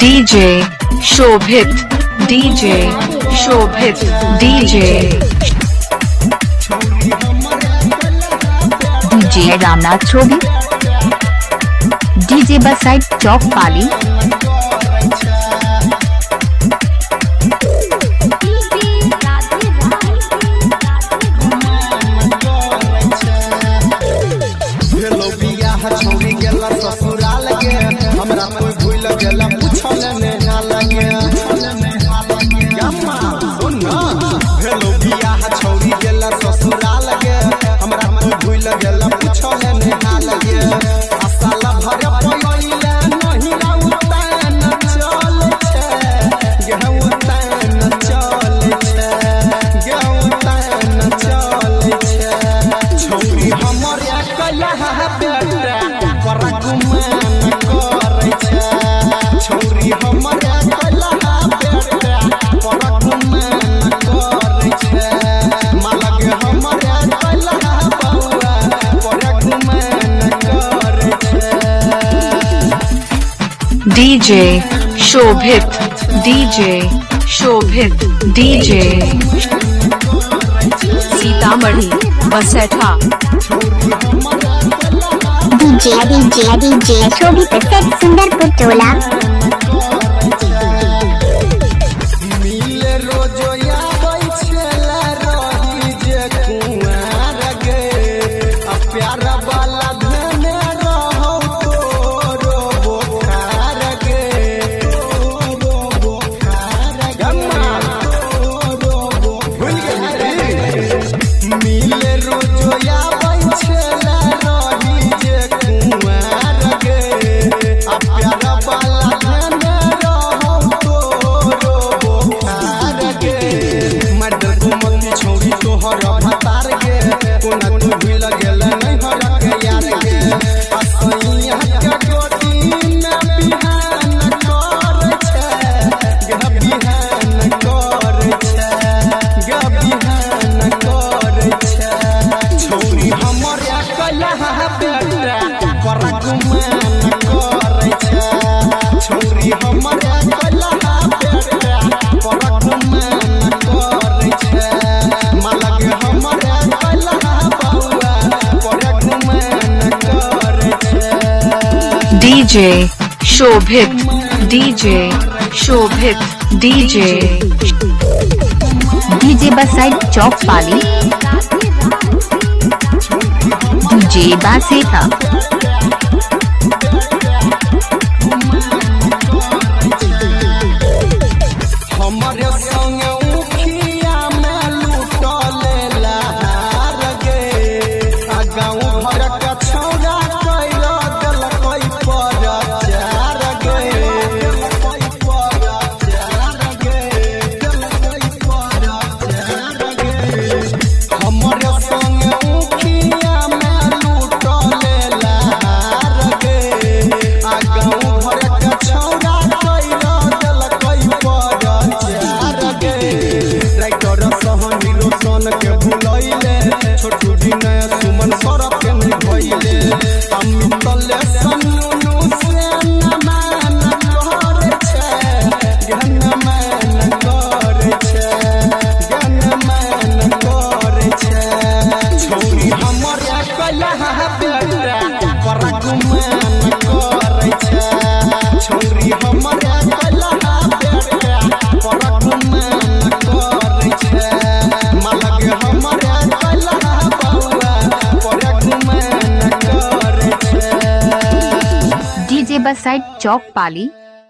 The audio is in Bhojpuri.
DJ Shobhit, DJ Shobhit, DJ Ramnath शोभित, DJ बसाइड चौक पाली, छोड़ी गेला ससुराल गे हमरा कोई भूल गेला पूछल ने ना लगे यम्मा सुन ना भेलो बियाह छोड़ी गेला ससुराल गे हमरा कोई भूल गेला पूछल ने ना लगे असाला भर पइले नहीं राउतान चल छे गेहुतान चल छे गेहुतान चल छे छोड़ी हमर कला बेटा परगुमान करे छे छोरी हमर कला बेटा परगुमान करे छे मालग हमर कला बउआ परगुमान करे छे DJ Shobhit, DJ Shobhit, DJ Sitamarhi Basetha DJ Shobhit set Sundarpur टोला, मिले रोजो आबै छेला रही जे कुआर गे आ प्यार वाला धने रहौ तोरो बोखार गे तोरो बोखार गम्मा तोरो भूल गेली मिले रोजो आबै छेला रही जे कुआर गे आ प्यार वाला धने रहौ तोरो बोखार गे मर्द घुमती छोड़ी तोहर भतार गे कोना तू भूल गेल नहीं हर के यार गे असैया के गोटी में बिहान कर छे गे बिहान कर छे गे बिहान कर छे छोरी हमर कला बेटा परगुमान करे छे छोरी हमर कला बेटा परगुमान करे छे मालग हमर कला बउआ परगुमान करे छे DJ Shobhit, DJ Shobhit, DJ DJ बसाइड चौक पाली, DJ बासेठा, हमर संग उखिया में लूटले लहार गे आ गाँव घर के छौरा कैल देलकै पर चार गे देलकै पर चार गे देलकै पर चार गे हमर संग उखिया में लूटले लहार गे आ गाँव घर के छौरा कैल देलकै पर चार गे राइटर सहनी रोशन के भुलैले छोटू दिने सुमन सरफ के निभैले अमित ले सन्नू से नमन करे छे गनमन करे छे गनमन करे छे छोरी हमर कला बेटा परगुमान करे छे छोरी हमर कला बेटा परगुमान करे छे मालग हमर कला बउआ परगुमान करे छे DJ बसाइड चौक पाली।